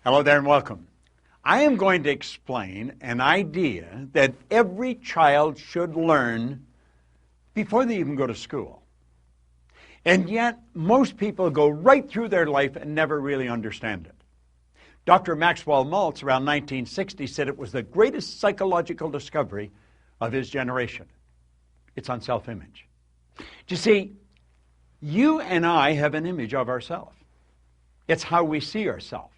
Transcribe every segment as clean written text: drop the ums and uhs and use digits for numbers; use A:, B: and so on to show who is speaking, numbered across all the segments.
A: Hello there and welcome. I am going to explain an idea that every child should learn before they even go to school. And yet, most people go right through their life and never really understand it. Dr. Maxwell Maltz, around 1960, said it was the greatest psychological discovery of his generation. It's on self-image. You see, you and I have an image of ourselves. It's how we see ourselves.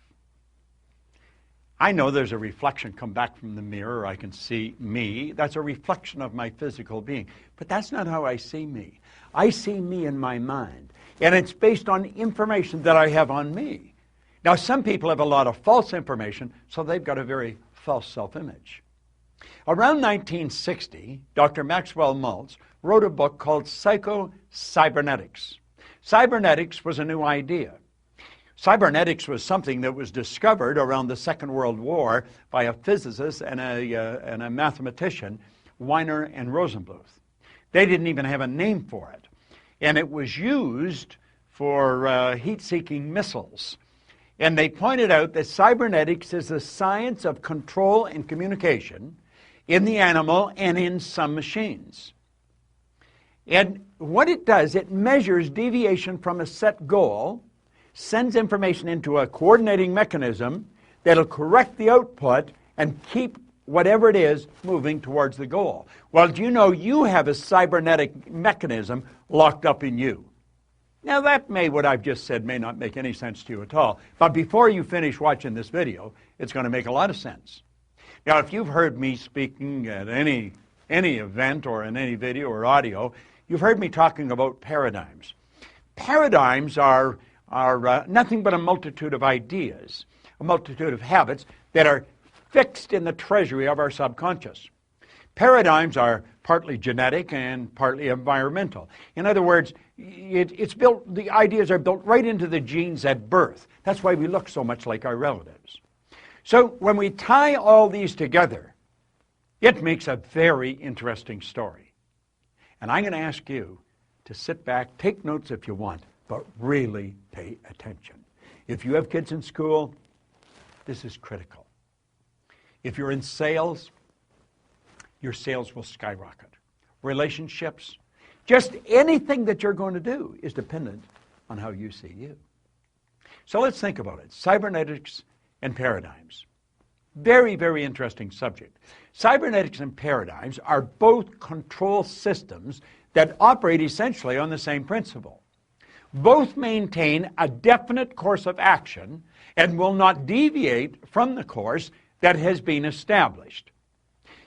A: I know there's a reflection come back from the mirror. I can see me. That's a reflection of my physical being. But that's not how I see me. I see me in my mind. And it's based on information that I have on me. Now, some people have a lot of false information, so they've got a very false self-image. Around 1960, Dr. Maxwell Maltz wrote a book called Psycho-Cybernetics. Cybernetics was a new idea. Cybernetics was something that was discovered around the Second World War by a physicist and a mathematician, Weiner and Rosenbluth. They didn't even have a name for it. And it was used for heat-seeking missiles. And they pointed out that cybernetics is the science of control and communication in the animal and in some machines. And what it does, it measures deviation from a set goal, sends information into a coordinating mechanism that'll correct the output and keep whatever it is moving towards the goal. Well, do you know you have a cybernetic mechanism locked up in you? Now what I've just said may not make any sense to you at all, but before you finish watching this video, it's going to make a lot of sense. Now, if you've heard me speaking at any event or in any video or audio, you've heard me talking about paradigms. Paradigms are nothing but a multitude of ideas, a multitude of habits that are fixed in the treasury of our subconscious. Paradigms are partly genetic and partly environmental. In other words, the ideas are built right into the genes at birth. That's why we look so much like our relatives. So when we tie all these together, it makes a very interesting story. And I'm going to ask you to sit back, take notes if you want, but really pay attention. If you have kids in school, this is critical. If you're in sales, your sales will skyrocket. Relationships, just anything that you're going to do is dependent on how you see you. So let's think about it. Cybernetics and paradigms. Very, very interesting subject. Cybernetics and paradigms are both control systems that operate essentially on the same principle. Both maintain a definite course of action and will not deviate from the course that has been established.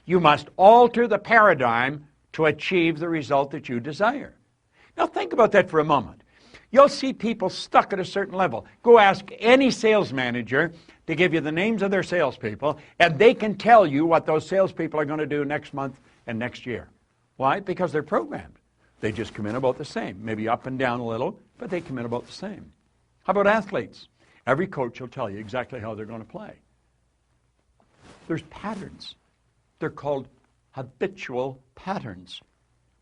A: You must alter the paradigm to achieve the result that you desire. Now think about that for a moment. You'll see people stuck at a certain level. Go ask any sales manager to give you the names of their salespeople, and they can tell you what those salespeople are going to do next month and next year. Why? Because they're programmed. They just come in about the same, maybe up and down a little, but they come in about the same. How about athletes? Every coach will tell you exactly how they're going to play. There's patterns. They're called habitual patterns.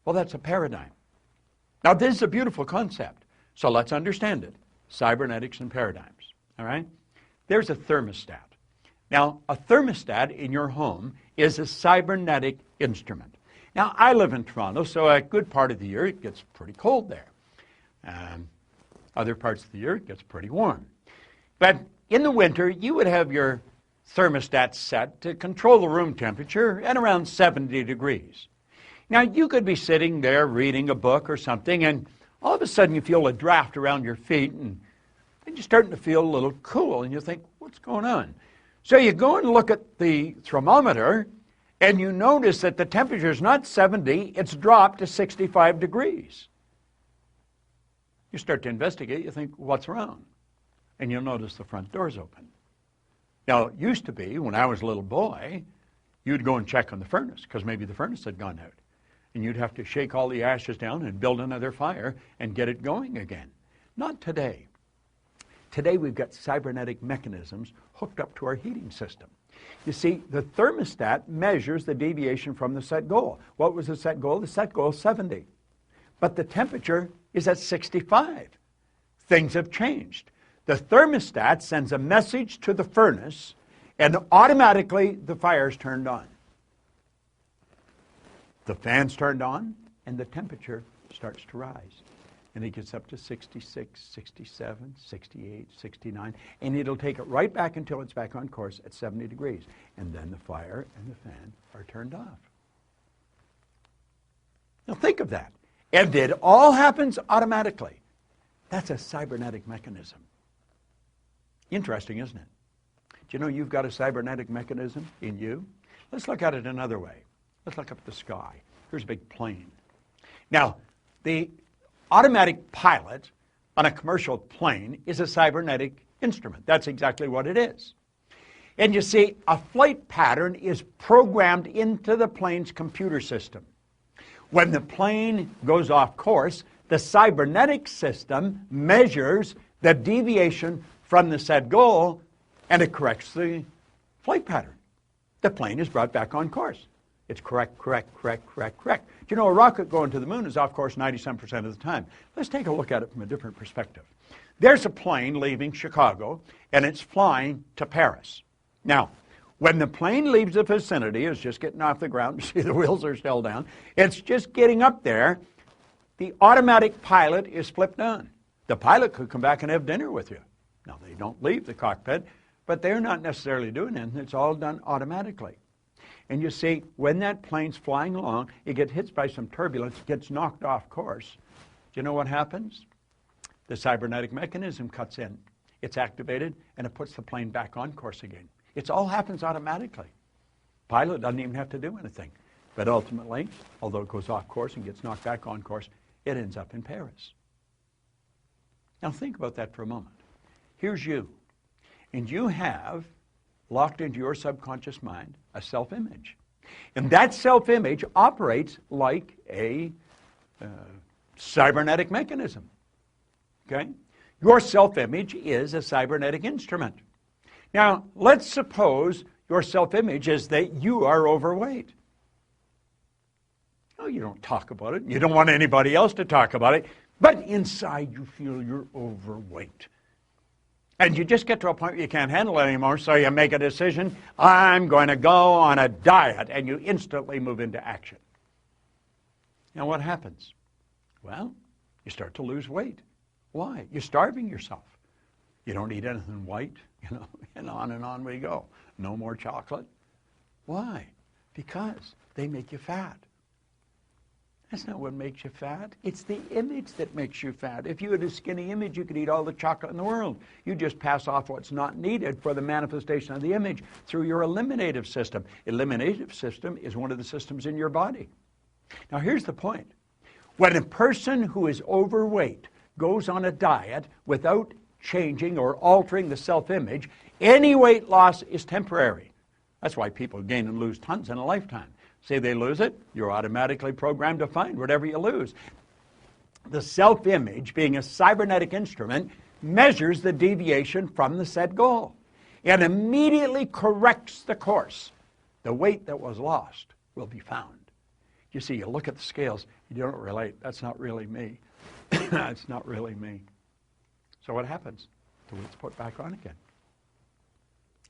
A: Well, that's a paradigm. Now, this is a beautiful concept, so let's understand it. Cybernetics and paradigms, all right? There's a thermostat. Now, a thermostat in your home is a cybernetic instrument. Now, I live in Toronto, so a good part of the year it gets pretty cold there. Other parts of the year it gets pretty warm. But in the winter, you would have your thermostat set to control the room temperature at around 70 degrees. Now, you could be sitting there reading a book or something, and all of a sudden you feel a draft around your feet, and you're starting to feel a little cool, and you think, what's going on? So you go and look at the thermometer, and you notice that the temperature is not 70, it's dropped to 65 degrees. You start to investigate, you think, what's wrong? And you'll notice the front door's open. Now, it used to be, when I was a little boy, you'd go and check on the furnace, because maybe the furnace had gone out. And you'd have to shake all the ashes down and build another fire and get it going again. Not today. Today we've got cybernetic mechanisms hooked up to our heating system. You see, the thermostat measures the deviation from the set goal. What was the set goal? The set goal is 70. But the temperature is at 65. Things have changed. The thermostat sends a message to the furnace, and automatically the fire's turned on. The fan's turned on, and the temperature starts to rise. And it gets up to 66, 67, 68, 69, and it'll take it right back until it's back on course at 70 degrees. And then the fire and the fan are turned off. Now think of that. And it all happens automatically. That's a cybernetic mechanism. Interesting, isn't it? Do you know you've got a cybernetic mechanism in you? Let's look at it another way. Let's look up at the sky. Here's a big plane. Now, the automatic pilot on a commercial plane is a cybernetic instrument. That's exactly what it is. And you see, a flight pattern is programmed into the plane's computer system. When the plane goes off course, the cybernetic system measures the deviation from the said goal, and it corrects the flight pattern. The plane is brought back on course. It's correct. You know, a rocket going to the moon is off course 97% of the time. Let's take a look at it from a different perspective. There's a plane leaving Chicago, and it's flying to Paris. Now, when the plane leaves the vicinity, it's just getting off the ground. You see the wheels are still down. It's just getting up there. The automatic pilot is flipped on. The pilot could come back and have dinner with you. Now, they don't leave the cockpit, but they're not necessarily doing anything. It's all done automatically. And you see, when that plane's flying along, it gets hit by some turbulence, gets knocked off course. Do you know what happens? The cybernetic mechanism cuts in. It's activated, and it puts the plane back on course again. It all happens automatically. Pilot doesn't even have to do anything. But ultimately, although it goes off course and gets knocked back on course, it ends up in Paris. Now think about that for a moment. Here's you, and you have locked into your subconscious mind a self-image. And that self-image operates like a cybernetic mechanism. Okay? Your self-image is a cybernetic instrument. Now, let's suppose your self-image is that you are overweight. Oh, you don't talk about it. You don't want anybody else to talk about it. But inside you feel you're overweight. And you just get to a point where you can't handle it anymore, so you make a decision, I'm going to go on a diet, and you instantly move into action. Now what happens? Well, you start to lose weight. Why? You're starving yourself. You don't eat anything white, and on we go. No more chocolate. Why? Because they make you fat. That's not what makes you fat. It's the image that makes you fat. If you had a skinny image, you could eat all the chocolate in the world. You just pass off what's not needed for the manifestation of the image through your eliminative system. Eliminative system is one of the systems in your body. Now here's the point. When a person who is overweight goes on a diet without changing or altering the self-image, any weight loss is temporary. That's why people gain and lose tons in a lifetime. Say they lose it, you're automatically programmed to find whatever you lose. The self-image, being a cybernetic instrument, measures the deviation from the said goal and immediately corrects the course. The weight that was lost will be found. You see, you look at the scales, you don't relate. That's not really me. That's not really me. So what happens? The weight's put back on again.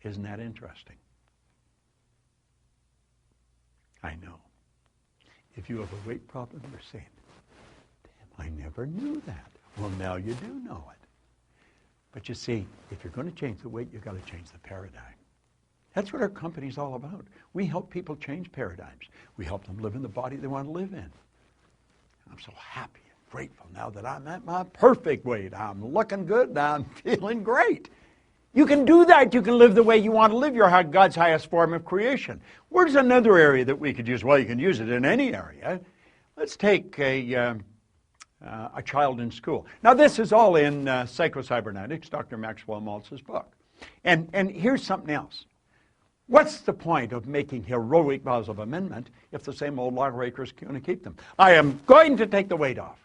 A: Isn't that interesting? I know. If you have a weight problem, you're saying, damn, I never knew that. Well, now you do know it. But you see, if you're going to change the weight, you've got to change the paradigm. That's what our company's all about. We help people change paradigms. We help them live in the body they want to live in. I'm so happy and grateful now that I'm at my perfect weight. I'm looking good. I'm feeling great. You can do that. You can live the way you want to live. You're God's highest form of creation. Where's another area that we could use? Well, you can use it in any area. Let's take a child in school. Now, this is all in Psycho-Cybernetics, Dr. Maxwell Maltz's book. And here's something else. What's the point of making heroic vows of amendment if the same old lawbreakers are going to keep them? I am going to take the weight off.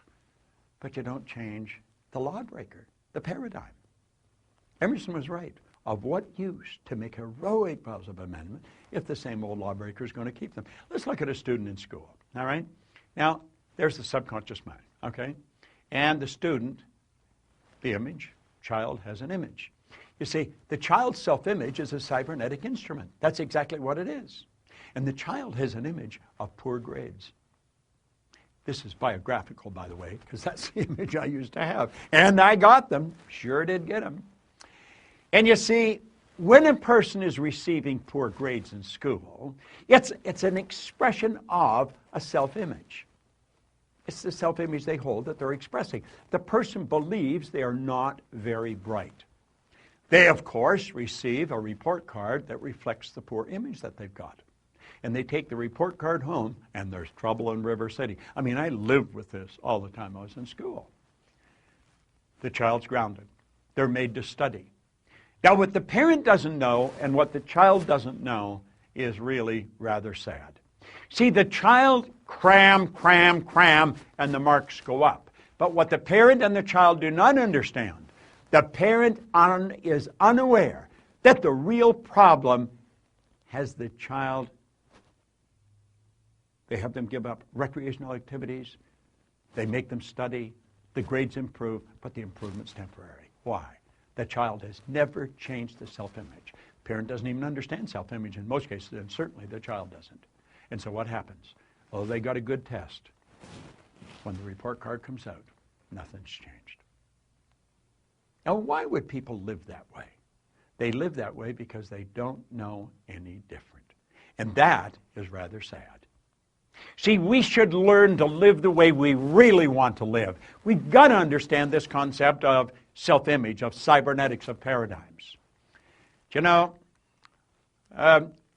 A: But you don't change the lawbreaker, the paradigm. Emerson was right. Of what use to make heroic vows of amendment if the same old lawbreaker is going to keep them? Let's look at a student in school, all right? Now, there's the subconscious mind, okay? And the student, the image, child has an image. You see, the child's self-image is a cybernetic instrument. That's exactly what it is. And the child has an image of poor grades. This is biographical, by the way, because that's the image I used to have. And I got them. Sure did get them. And you see, when a person is receiving poor grades in school, it's an expression of a self-image. It's the self-image they hold that they're expressing. The person believes they are not very bright. They, of course, receive a report card that reflects the poor image that they've got. And they take the report card home, and there's trouble in River City. I mean, I lived with this all the time I was in school. The child's grounded. They're made to study. Now, what the parent doesn't know and what the child doesn't know is really rather sad. See, the child cram, and the marks go up. But what the parent and the child do not understand, the parent is unaware that the real problem has the child. They have them give up recreational activities. They make them study. The grades improve, but the improvement's temporary. Why? The child has never changed the self-image. Parent doesn't even understand self-image in most cases, and certainly the child doesn't. And so what happens? Oh, they got a good test. When the report card comes out, nothing's changed. Now, why would people live that way? They live that way because they don't know any different. And that is rather sad. See, we should learn to live the way we really want to live. We've got to understand this concept of self-image, of cybernetics, of paradigms. You know,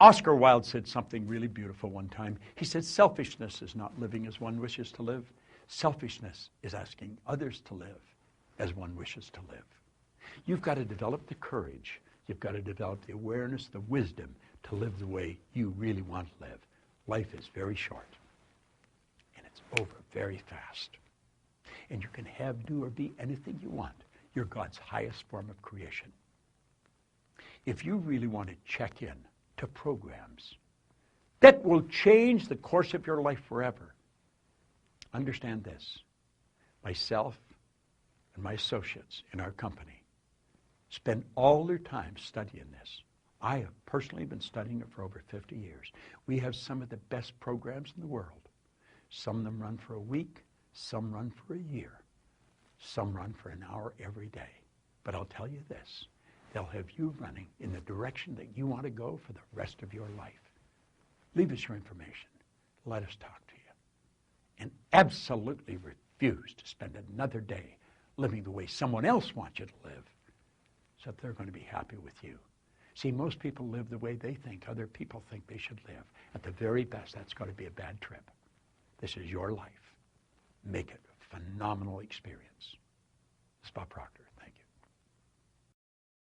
A: Oscar Wilde said something really beautiful one time. He said, selfishness is not living as one wishes to live. Selfishness is asking others to live as one wishes to live. You've got to develop the courage. You've got to develop the awareness, the wisdom to live the way you really want to live. Life is very short, and it's over very fast. And you can have, do, or be anything you want. You're God's highest form of creation. If you really want to check in to programs that will change the course of your life forever, understand this. Myself and my associates in our company spend all their time studying this. I have personally been studying it for over 50 years. We have some of the best programs in the world. Some of them run for a week, some run for a year, some run for an hour every day. But I'll tell you this, they'll have you running in the direction that you want to go for the rest of your life. Leave us your information. Let us talk to you. And absolutely refuse to spend another day living the way someone else wants you to live, so that they're going to be happy with you. See, most people live the way they think other people think they should live. At the very best, that's going to be a bad trip. This is your life. Make it a phenomenal experience. This is Bob Proctor.